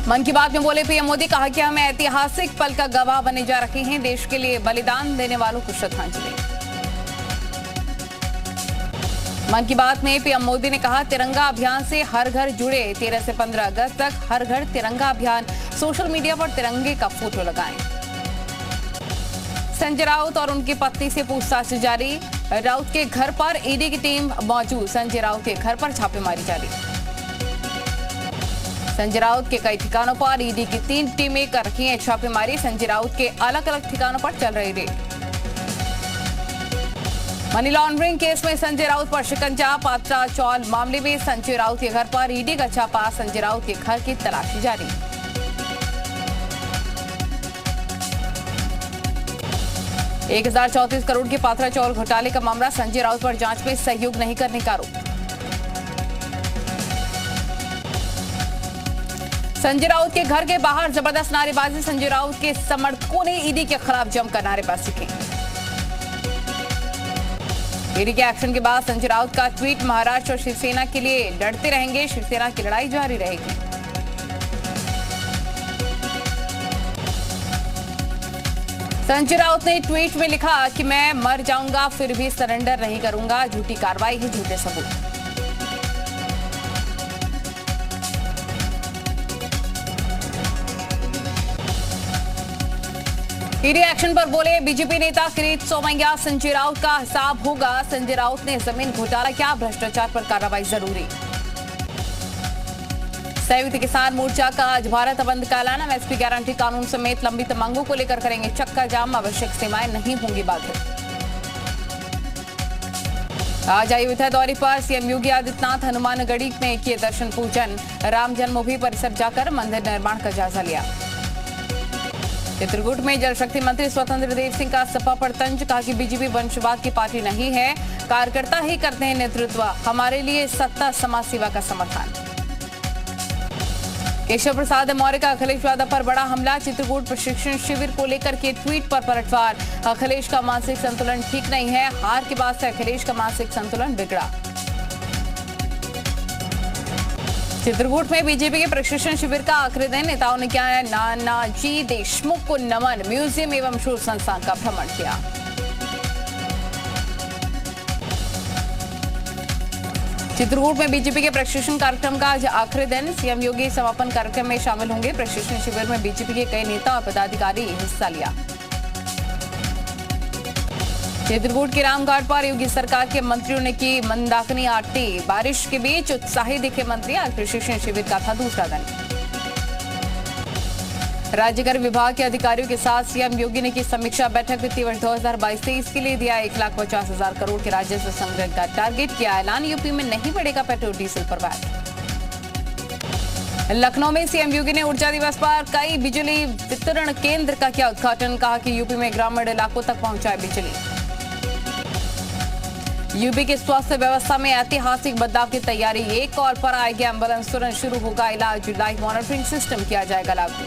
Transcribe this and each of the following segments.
मन की बात में बोले पीएम मोदी, कहा कि हम ऐतिहासिक पल का गवाह बनने जा रहे हैं। देश के लिए बलिदान देने वालों को श्रद्धांजलि। मन की बात में पीएम मोदी ने कहा, तिरंगा अभियान से हर घर जुड़े। 13 से 15 अगस्त तक हर घर तिरंगा अभियान। सोशल मीडिया पर तिरंगे का फोटो लगाएं। संजय राउत और उनकी पत्नी से पूछताछ जारी। राउत के घर पर ईडी की टीम मौजूद। संजय राउत के घर पर छापेमारी जारी। संजय राउत के कई ठिकानों पर ईडी की 3 टीमें कर रही हैं छापेमारी। संजय राउत के अलग अलग ठिकानों पर चल रही रेड। मनी लॉन्ड्रिंग केस में संजय राउत पर शिकंजा। पात्रा चौल मामले में संजय राउत के घर पर ईडी का छापा। संजय राउत के घर की तलाशी जारी। ₹1034 करोड़ के पात्रा चौल घोटाले का मामला। संजय राउत पर जांच में सहयोग नहीं करने का आरोप। संजय राउत के घर के बाहर जबरदस्त नारेबाजी। संजय राउत के समर्थकों ने ईडी के खिलाफ जमकर नारेबाजी की। ईडी के एक्शन के बाद संजय राउत का ट्वीट, महाराष्ट्र और शिवसेना के लिए लड़ते रहेंगे। शिवसेना की लड़ाई जारी रहेगी। संजय राउत ने ट्वीट में लिखा कि मैं मर जाऊंगा फिर भी सरेंडर नहीं करूंगा। झूठी कार्रवाई है, झूठे सबूत। ईडी एक्शन पर बोले बीजेपी नेता किरीट सोमैया, संजय राउत का हिसाब होगा। संजय राउत ने जमीन घोटाला किया, भ्रष्टाचार पर कार्रवाई जरूरी। संयुक्त किसान मोर्चा का आज भारत बंद का ऐलान। एमएसपी गारंटी कानून समेत लंबित मांगों को लेकर करेंगे चक्का जाम। आवश्यक सेवाएं नहीं होंगी बाधित। आज अयोध्या दौरे पर सीएम योगी आदित्यनाथ हनुमानगढ़ी में किए दर्शन पूजन। राम जन्मभूमि परिसर जाकर मंदिर निर्माण का जायजा लिया। चित्रकूट में जल शक्ति मंत्री स्वतंत्र देव सिंह का सपा पर तंज। कहा कि बीजेपी वंशवाद की पार्टी नहीं है, कार्यकर्ता ही करते हैं नेतृत्व। हमारे लिए सत्ता समाज सेवा का समर्थन। केशव प्रसाद मौर्य का अखिलेश यादव पर बड़ा हमला। चित्रकूट प्रशिक्षण शिविर को लेकर के ट्वीट पर पलटवार। अखिलेश का मानसिक संतुलन ठीक नहीं है। हार के बाद से अखिलेश का मानसिक संतुलन बिगड़ा। चित्रकूट में बीजेपी के प्रशिक्षण शिविर का आखिरी दिन। नेताओं ने किया नानाजी देशमुख को नमन। म्यूजियम एवं शोध संस्थान का भ्रमण किया। चित्रकूट में बीजेपी के प्रशिक्षण कार्यक्रम का आज आखिरी दिन। सीएम योगी समापन कार्यक्रम में शामिल होंगे। प्रशिक्षण शिविर में बीजेपी के कई नेता और पदाधिकारी हिस्सा लिया। चित्रकूट के रामघाट पर योगी सरकार के मंत्रियों ने की मंदाकिनी आरती। बारिश के बीच उत्साही दिखे मंत्री। आज प्रशिक्षण शिविर का था दूसरा दिन। राज्य कर विभाग के अधिकारियों के साथ सीएम योगी ने की समीक्षा बैठक। वित्तीय वर्ष 2022-23 के लिए दिया 1,50,000 करोड़ के राजस्व संग्रह का टारगेट। किया ऐलान, यूपी में नहीं बढ़ेगा पेट्रोल डीजल पर वैट। लखनऊ में सीएम योगी ने ऊर्जा दिवस पर कई बिजली वितरण केंद्र का किया उद्घाटन। कहा कि यूपी में ग्रामीण इलाकों तक पहुंचाए बिजली। यूपी की स्वास्थ्य व्यवस्था में ऐतिहासिक बदलाव की तैयारी। 1 कॉल पर आएगी एम्बुलेंस, तुरंत शुरू होगा इलाज। लाइव मॉनिटरिंग सिस्टम किया जाएगा लागू।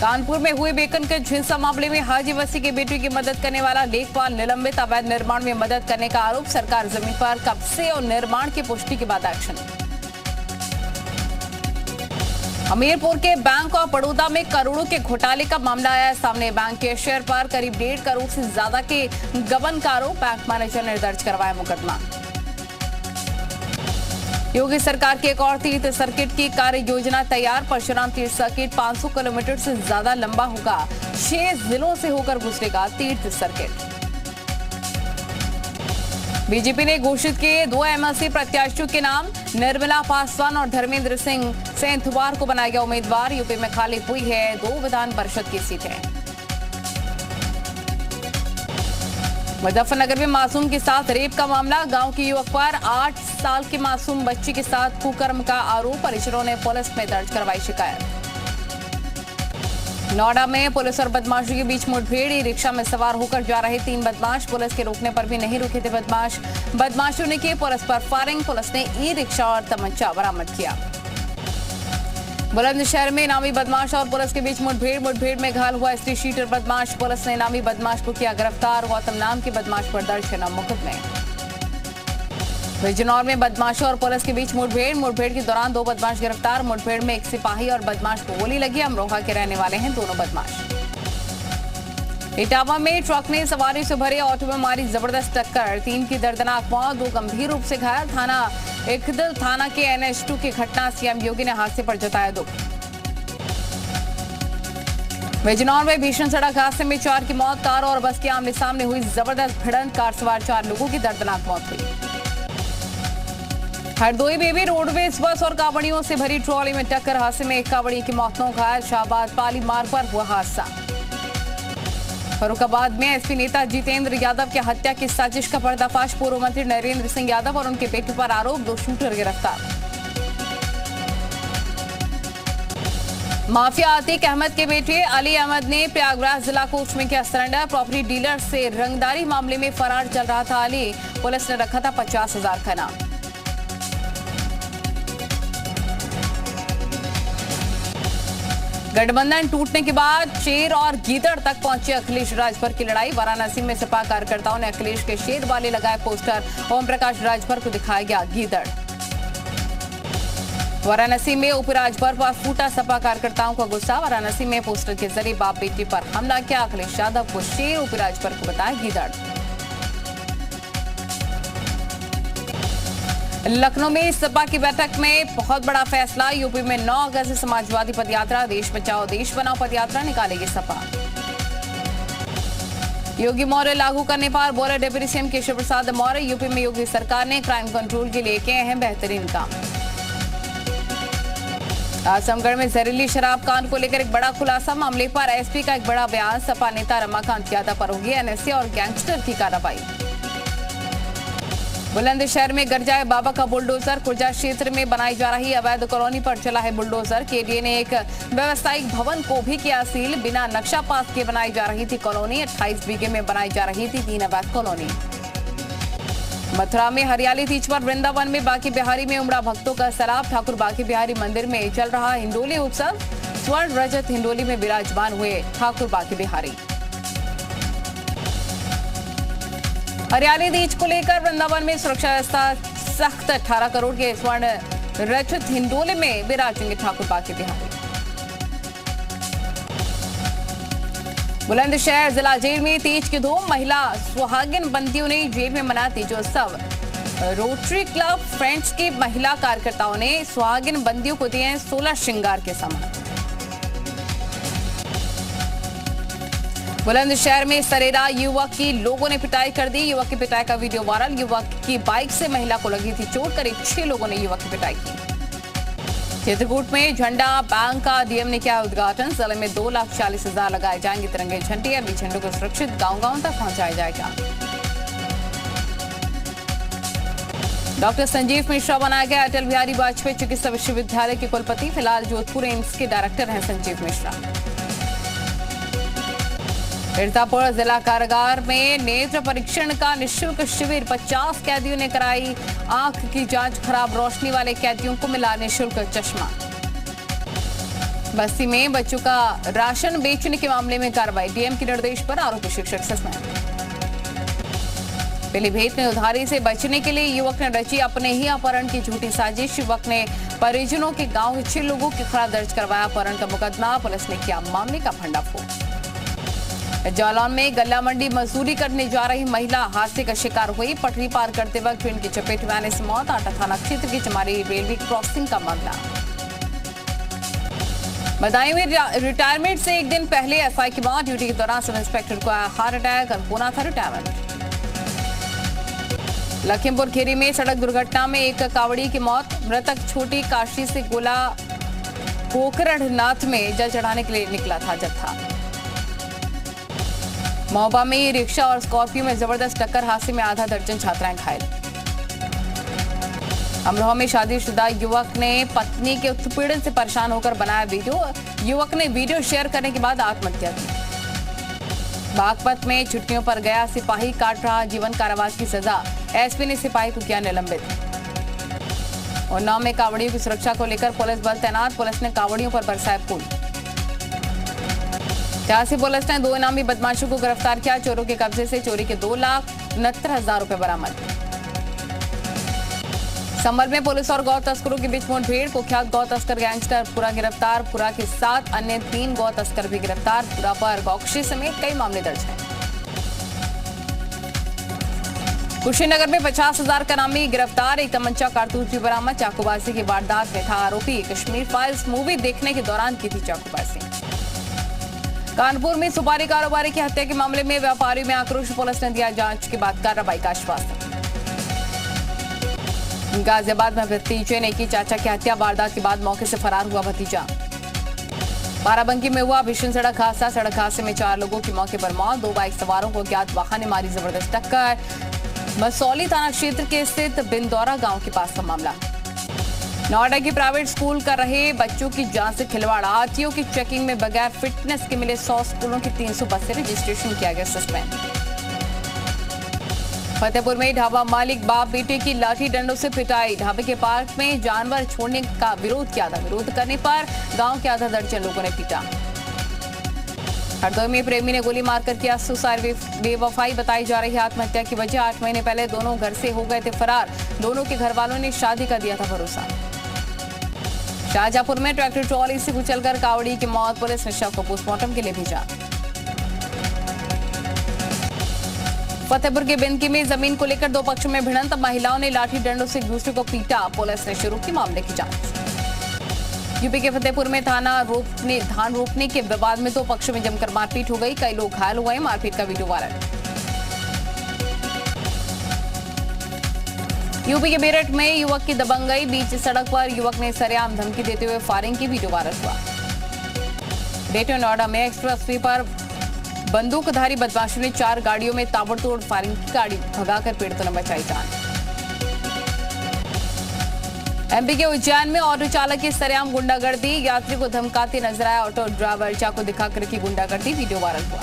कानपुर में हुए बेकन के झिंसा मामले में हाजी वसी की बेटी की मदद करने वाला लेखपाल निलंबित। अवैध निर्माण में मदद करने का आरोप। सरकार जमीन पर कब्जे और निर्माण की पुष्टि के बाद एक्शन। हमीरपुर के बैंक ऑफ बड़ौदा में करोड़ों के घोटाले का मामला आया सामने। बैंक के शेयर पर करीब 1.5 करोड़ से ज्यादा के गबन का आरोप। बैंक मैनेजर ने दर्ज करवाया मुकदमा। योगी सरकार की एक और तीर्थ सर्किट की कार्य योजना तैयार। परशुराम तीर्थ सर्किट 500 किलोमीटर से ज्यादा लंबा होगा। 6 जिलों से होकर गुजरेगा तीर्थ सर्किट। बीजेपी ने घोषित किए 2 एमएलसी प्रत्याशियों के नाम। निर्मला पासवान और धर्मेंद्र सिंह से इतवार को बनाया गया उम्मीदवार। यूपी में खाली हुई है 2 विधान परिषद की सीटें। मुजफ्फरनगर में मासूम के साथ रेप का मामला। गांव के युवक पर 8 साल की मासूम बच्ची के साथ कुकर्म का आरोप। परिजनों ने पुलिस में दर्ज करवाई शिकायत। नोएडा में पुलिस और बदमाशों के बीच मुठभेड़। ई रिक्शा में सवार होकर जा रहे 3 बदमाश। पुलिस के रोकने पर भी नहीं रुके थे बदमाश। बदमाशों ने की पुलिस पर फायरिंग। पुलिस ने ई रिक्शा और तमंचा बरामद किया। बुलंदशहर में इनामी बदमाश और पुलिस के बीच मुठभेड़ में घायल हुआ एसटी शीटर बदमाश। पुलिस ने इनामी बदमाश को किया गिरफ्तार। गौतम नाम के बदमाश पर दर्ज है मुकदमे। बिजनौर में बदमाशों और पुलिस के बीच मुठभेड़ के दौरान 2 बदमाश गिरफ्तार। मुठभेड़ में एक सिपाही और बदमाश को गोली लगी। अमरोहा के रहने वाले हैं दोनों बदमाश। इटावा में ट्रक ने सवारी से भरे ऑटो में मारी जबरदस्त टक्कर, 3 की दर्दनाक मौत, 2 गंभीर रूप से घायल। थाना इकदल थाना के NH2 की घटना, सीएम योगी ने हादसे पर जताया दुख। बिजनौर में भीषण सड़क हादसे में 4 की मौत, कार और बस के आमने सामने हुई जबरदस्त भिड़ंत, कार सवार 4 लोगों की दर्दनाक मौत हुई। हरदोई में भी रोडवेज बस और कावड़ियों से भरी ट्रॉली में टक्कर, हादसे में 1 कावड़ी की मौत, 9 घायल। शाहबाद पाली मार्ग पर हुआ हादसा। फर्रुखाबाद में एसपी नेता जितेंद्र यादव की हत्या की साजिश का पर्दाफाश, पूर्व मंत्री नरेंद्र सिंह यादव और उनके बेटे पर आरोप, 2 शूटर गिरफ्तार। माफिया आतिक अहमद के बेटे अली अहमद ने प्रयागराज जिला कोर्ट में किया सरेंडर। प्रॉपर्टी डीलर से रंगदारी मामले में फरार चल रहा था अली, पुलिस ने रखा था 50,000 का इनाम। गठबंधन टूटने के बाद शेर और गीदड़ तक पहुंचे अखिलेश, राजभर की लड़ाई। वाराणसी में सपा कार्यकर्ताओं ने अखिलेश के शेर वाले लगाए पोस्टर, ओम प्रकाश राजभर को दिखाया गया गीदड़। वाराणसी में उप राजभर पर फूटा सपा कार्यकर्ताओं का गुस्सा, वाराणसी में पोस्टर के जरिए बाप बेटे पर हमला किया। अखिलेश यादव को शेर, उप राजभर को बताया गीदड़। लखनऊ में सपा की बैठक में बहुत बड़ा फैसला, यूपी में 9 अगस्त से समाजवादी पदयात्रा, देश बचाओ देश बनाओ पदयात्रा निकालेगी सपा। योगी मौर्य लागू करने पर बोले deputy CM Keshav Prasad Maurya, UP में योगी सरकार ने क्राइम कंट्रोल के लिए किए हैं बेहतरीन काम। आजमगढ़ में जहरीली शराब कांड को लेकर एक बड़ा खुलासा, मामले पर एसपी का एक बड़ा बयान, सपा नेता रमाकांत यादव पर होगी एनएसए और गैंगस्टर की कार्रवाई। बुलंदशहर में गरजाए बाबा का बुलडोजर, खुर्जा क्षेत्र में बनाई जा रही अवैध कॉलोनी पर चला है बुलडोजर। केडीए ने एक व्यवसायिक भवन को भी किया सील, बिना नक्शा पास के बनाई जा रही थी कॉलोनी। 28 बीघे में बनाई जा रही थी 3 अवैध कॉलोनी। मथुरा में हरियाली तीज पर वृंदावन में बांके बिहारी में उमड़ा भक्तों का सैलाब, ठाकुर बांके बिहारी मंदिर में चल रहा हिंडोली उत्सव, स्वर्ण रजत हिंडोली में विराजमान हुए ठाकुर बांके बिहारी। हरियाली तीज को लेकर वृंदावन में सुरक्षा व्यवस्था सख्त, 18 करोड़ के स्वर्ण रजत हिंडोले में विराजेंगे ठाकुर बांके बिहारी। बुलंदशहर जिला जेल में तीज की धूम, महिला सुहागिन बंदियों ने जेल में मनाया तीजोत्सव। रोटरी क्लब फ्रेंड्स की महिला कार्यकर्ताओं ने सुहागिन बंदियों को दिए 16 श्रृंगार के सामान। बुलंदशहर में सरेरा युवक की लोगों ने पिटाई कर दी, युवक की पिटाई का वीडियो वायरल। युवक की बाइक से महिला को लगी थी चोट, करीब 6 लोगों ने युवक की पिटाई की। चित्रकूट में झंडा बैंक का डीएम ने किया उद्घाटन, जिले में 2,40,000 लगाए जाएंगे तिरंगे झंडे, अभी झंडों को सुरक्षित गांव-गांव तक पहुंचाया जाएगा। डॉक्टर संजीव मिश्रा बनाया गया अटल बिहारी वाजपेयी चिकित्सा विश्वविद्यालय के कुलपति, फिलहाल जोधपुर एम्स के डायरेक्टर हैं संजीव मिश्रा। मिर्जापुर जिला कारागार में नेत्र परीक्षण का निःशुल्क शिविर, 50 कैदियों ने कराई आंख की जांच, खराब रोशनी वाले कैदियों को मिला निःशुल्क चश्मा। बस्ती में बच्चों का राशन बेचने के मामले में कार्रवाई, डीएम के निर्देश पर आरोपी शिक्षक सस्पेंड। पीलीभीत में उधारी से बचने के लिए युवक ने रची अपने ही अपहरण की झूठी साजिश, युवक ने परिजनों के गांव के 6 लोगों के खिलाफ दर्ज करवाया अपहरण का मुकदमा, पुलिस ने किया मामले का भंडाफोड़। जालौन में गल्ला मंडी मजदूरी करने जा रही महिला हादसे का शिकार हुई, पटरी पार करते वक्त ट्रेन की चपेट में आने से मौत, आटा थाना क्षेत्र की चमारी रेलवे क्रॉसिंग का मामला। बदायूं में रिटायरमेंट से एक दिन पहले एसआई की मौत, ड्यूटी के दौरान सब इंस्पेक्टर को हार्ट अटैक, होना था रिटायरमेंट। लखीमपुर खीरी में सड़क दुर्घटना में एक कावड़ी की मौत, मृतक छोटी काशी से गोला पोखरनाथ में जल चढ़ाने के लिए निकला था जत्था। महोबा में रिक्शा और स्कॉर्पियो में जबरदस्त टक्कर, हादसे में आधा दर्जन छात्राएं घायल। अमरोहा में शादीशुदा युवक ने पत्नी के उत्पीड़न से परेशान होकर बनाया वीडियो, युवक ने वीडियो शेयर करने के बाद आत्महत्या की। बागपत में छुट्टियों पर गया सिपाही काट रहा जीवन कारावास की सजा, एसपी ने सिपाही को किया निलंबित। उन्नाव में कावड़ियों की सुरक्षा को लेकर पुलिस बल तैनात, पुलिस ने कावड़ियों पर बरसाए फूल। झांसी पुलिस ने 2 इनामी बदमाशों को गिरफ्तार किया, चोरों के कब्जे से चोरी के 2,69,000 रुपए बरामद। संभल में पुलिस और गौ तस्करों के बीच मुठभेड़, कुख्यात गौ तस्कर गैंगस्टर पुरा गिरफ्तार, पुरा के साथ अन्य 3 गौ तस्कर भी गिरफ्तार, पुरा पर गौकशी समेत कई मामले दर्ज हैं। कुशीनगर में 50,000 का नामी गिरफ्तार, एक तमंचा कारतूस भी बरामद, चाकूबाजी की वारदात में था आरोपी, कश्मीर फाइल्स मूवी देखने के दौरान की थी चाकूबाजी। कानपुर में सुपारी कारोबारी की हत्या के मामले में व्यापारियों में आक्रोश, पुलिस ने दिया जांच के बाद कार्रवाई का आश्वासन। गाजियाबाद में भतीजे ने की चाचा की हत्या, वारदात के बाद मौके से फरार हुआ भतीजा। बाराबंकी में हुआ भीषण सड़क हादसा, सड़क हादसे में 4 लोगों की मौके पर मौत, 2 बाइक सवारों को अज्ञात वाहन ने मारी जबरदस्त टक्कर। मसौली थाना क्षेत्र के स्थित बिंदौरा गांव के पास का मामला। नोएडा की प्राइवेट स्कूल कर रहे बच्चों की जान से खिलवाड़, आरटीओ की चेकिंग में बगैर फिटनेस के मिले 100 स्कूलों की 300 बस से रजिस्ट्रेशन किया गया सस्पेंड। फतेहपुर में ढाबा मालिक बाप बेटे की लाठी डंडों से पिटाई, ढाबे के पार्क में जानवर छोड़ने का विरोध किया था, विरोध करने पर गांव के आधा दर्जन लोगों ने पीटा। हरदोई में प्रेमी ने गोली मारकर किया सुसाइड, बेवफाई बताई जा रही है आत्महत्या की वजह, 8 महीने पहले दोनों घर से हो गए थे फरार, दोनों के घर वालों ने शादी का दिया था भरोसा। शाहजहांपुर में ट्रैक्टर ट्रॉली से कुचलकर कावड़ी की मौत, पुलिस ने शव को पोस्टमार्टम के लिए भेजा। फतेहपुर के बिंदकी में जमीन को लेकर 2 पक्षों में भिड़ंत, महिलाओं ने लाठी डंडों से एक दूसरे को पीटा, पुलिस ने शुरू की मामले की जांच। यूपी के फतेहपुर में धान रोपने के विवाद में 2 पक्षों में जमकर मारपीट हो गई, कई लोग घायल हुए, मारपीट का वीडियो वायरल। यूपी के मेरठ में युवक की दबंगई, बीच सड़क पर युवक ने सरेआम धमकी देते हुए फायरिंग की वीडियो वायरल हुआ। ग्रेटर नोएडा में एक्सप्रेसवे पर बंदूकधारी बदमाशों ने 4 गाड़ियों में ताबड़तोड़ फायरिंग की, गाड़ी भगाकर पीड़ितों ने बचाई जान। एमपी के उज्जैन में ऑटो चालक की सरेआम गुंडागर्दी, यात्री को धमकाते नजर आया ऑटो ड्राइवर, चाकू दिखाकर की गुंडागर्दी, वीडियो वायरल हुआ।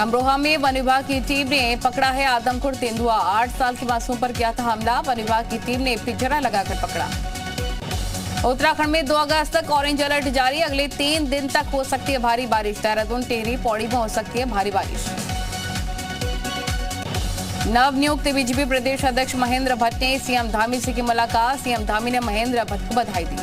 अमरोहा में वन विभाग की टीम ने पकड़ा है आदमखोर तेंदुआ, 8 साल के मासूम पर किया था हमला, वन विभाग की टीम ने पिंजरा लगाकर पकड़ा। उत्तराखंड में 2 अगस्त तक ऑरेंज अलर्ट जारी, अगले 3 दिन तक हो सकती है भारी बारिश, देहरादून, टिहरी, पौड़ी में हो सकती है भारी बारिश। नवनियुक्त बीजेपी प्रदेश अध्यक्ष महेंद्र भट्ट ने सीएम धामी से की मुलाकात, सीएम धामी ने महेंद्र भट्ट को बधाई दी।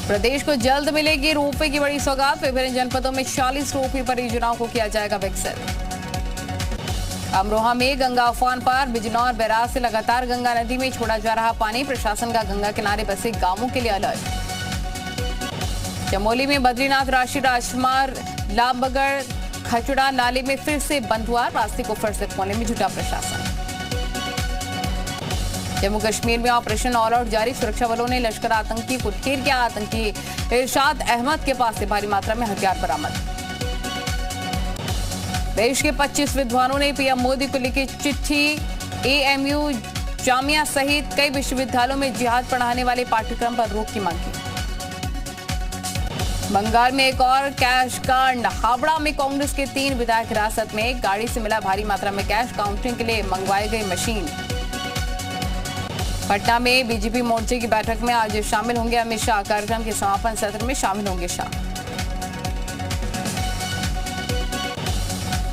प्रदेश को जल्द मिलेगी रोपवे की बड़ी सौगात, विभिन्न जनपदों में 40 रोपवे परियोजनाओं को किया जाएगा विकसित। अमरोहा में गंगा उफान पर, बिजनौर बैराज से लगातार गंगा नदी में छोड़ा जा रहा पानी, प्रशासन का गंगा किनारे बसे गांवों के लिए अलर्ट। चमोली में बद्रीनाथ राष्ट्रीय राजमार्ग लामबगड़ खचड़ा नाले में फिर से बंद हुआ, रास्ते को फिर से खोलने में जुटा प्रशासन। जम्मू कश्मीर में ऑपरेशन ऑल आउट जारी, सुरक्षा बलों ने लश्कर आतंकी को घेर किया, आतंकी इरशाद अहमद के पास से भारी मात्रा में हथियार बरामद। देश के 25 विद्वानों ने पीएम मोदी को लिखी चिट्ठी, एएमयू, जामिया सहित कई विश्वविद्यालयों में जिहाद पढ़ाने वाले पाठ्यक्रम पर रोक की मांग की। बंगाल में एक और कैश कांड, हावड़ा में कांग्रेस के 3 विधायक हिरासत में, गाड़ी से मिला भारी मात्रा में कैश, काउंटिंग के लिए मंगवाई गई मशीन। पटना में बीजेपी मोर्चे की बैठक में आज शामिल होंगे अमित शाह, कार्यक्रम के समापन सत्र में शामिल होंगे शाह।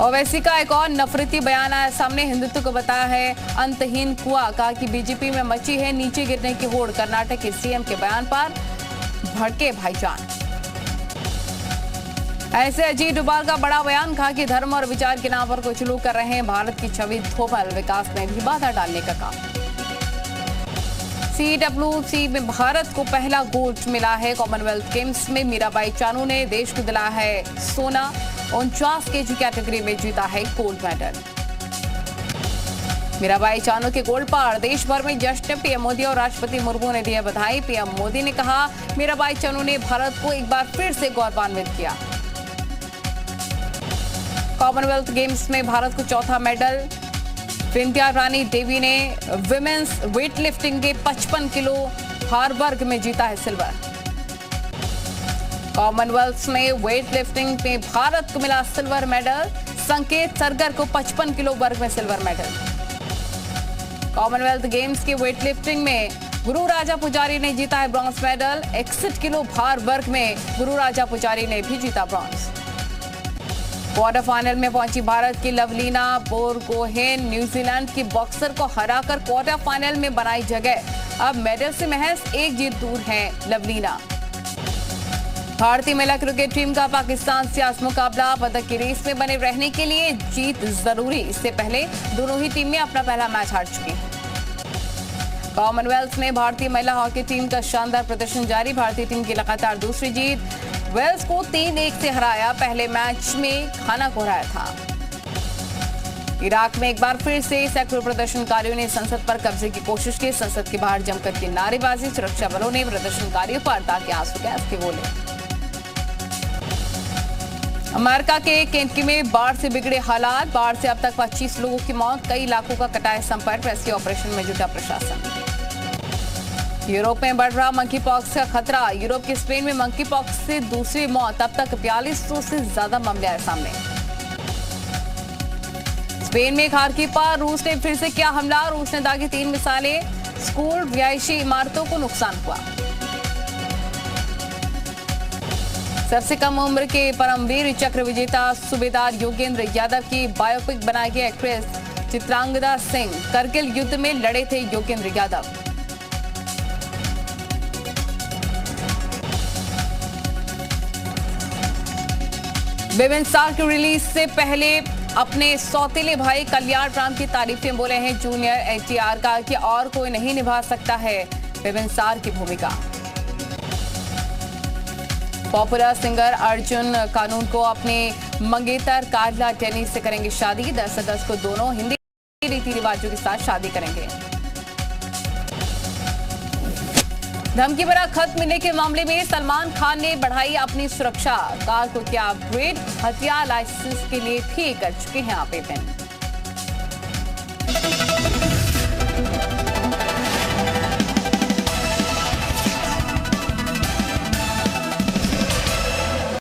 ओवैसी का एक और नफरती बयान आया सामने, हिंदुत्व को बताया है अंतहीन कुआं, कहा कि बीजेपी में मची है नीचे गिरने की होड़, कर्नाटक के सीएम के बयान पर भड़के भाईजान। ऐसे अजीत डोभाल का बड़ा बयान, कहा कि धर्म और विचार के नाम पर कुछ लोग कर रहे हैं भारत की छवि धोबल, विकास में भी बाधा डालने का काम। CWC में भारत को पहला गोल्ड मिला है, कॉमनवेल्थ गेम्स में मीराबाई चानू ने देश को दिलाया है सोना, 49 केजी कैटेगरी में जीता है गोल्ड मेडल। मीराबाई चानू के गोल्ड पर देश भर में जश्न, पीएम मोदी और राष्ट्रपति मुर्मू ने दी बधाई। पीएम मोदी ने कहा मीराबाई चानू ने भारत को एक बार फिर से गौरवान्वित किया। कॉमनवेल्थ गेम्स में भारत को चौथा मेडल, विंध्या रानी देवी ने विमेंस वेटलिफ्टिंग के 55 किलो भार वर्ग में जीता है सिल्वर। कॉमनवेल्थ में वेटलिफ्टिंग में भारत को मिला सिल्वर मेडल, संकेत सरगर को 55 किलो वर्ग में सिल्वर मेडल। कॉमनवेल्थ गेम्स के वेटलिफ्टिंग में गुरु राजा पुजारी ने जीता है ब्रॉन्ज मेडल, 61 किलो भार वर्ग में गुरु राजा पुजारी ने भी जीता ब्रॉन्ज। क्वार्टर फाइनल में पहुंची भारत की लवलीना बोरगोहेन न्यूजीलैंड की बॉक्सर को हराकर क्वार्टर फाइनल में बनाई जगह। अब मेडल से महज एक जीत दूर है लवलीना। भारतीय महिला क्रिकेट टीम का पाकिस्तान से आज मुकाबला। पदक की रेस में बने रहने के लिए जीत जरूरी। इससे पहले दोनों ही टीमें अपना पहला मैच हार चुकी हैं। कॉमनवेल्थ में भारतीय महिला हॉकी टीम का शानदार प्रदर्शन जारी। भारतीय टीम की लगातार दूसरी जीत। वेल्स को 3-1 से हराया। पहले मैच में खाना को हराया था। इराक में एक बार फिर से सैकड़ों प्रदर्शनकारियों ने संसद पर कब्जे की कोशिश की। संसद के बाहर जमकर की नारेबाजी। सुरक्षा बलों ने प्रदर्शनकारियों पर ताकि आंसू गैस के गोले। अमेरिका के केंटकी में बाढ़ से बिगड़े हालात। बाढ़ से अब तक 25 लोगों की मौत। कई इलाकों का कटा है संपर्क। रेस्क्यू ऑपरेशन में जुटा प्रशासन। यूरोप में बढ़ रहा मंकी पॉक्स का खतरा। यूरोप के स्पेन में मंकी पॉक्स से दूसरी मौत। अब तक 4200 से ज्यादा मामले आए सामने। स्पेन में खारकी पर रूस ने फिर से किया हमला। रूस ने दागी 3 मिसाइलें। स्कूल, रिहायशी इमारतों को नुकसान हुआ। सबसे कम उम्र के परमवीर चक्र विजेता सूबेदार योगेंद्र यादव की बायोपिक बनाई गई। एक्ट्रेस चित्रांगदा सिंह। करगिल युद्ध में लड़े थे योगेंद्र यादव। विमेन स्टार की रिलीज से पहले अपने सौतेले भाई कल्याण राम की तारीफें बोले हैं जूनियर एनटीआर का कि और कोई नहीं निभा सकता है विमेन स्टार की भूमिका। पॉपुलर सिंगर अर्जुन कानून को अपने मंगेतर कार्ला टेनिस से करेंगे शादी। 10 अगस्त को दोनों हिंदी रीति रिवाजों के साथ शादी करेंगे। धमकी भरा खत मिलने के मामले में सलमान खान ने बढ़ाई अपनी सुरक्षा। कार को किया अपग्रेड। हथियार लाइसेंस के लिए भी कर चुके हैं आवेदन।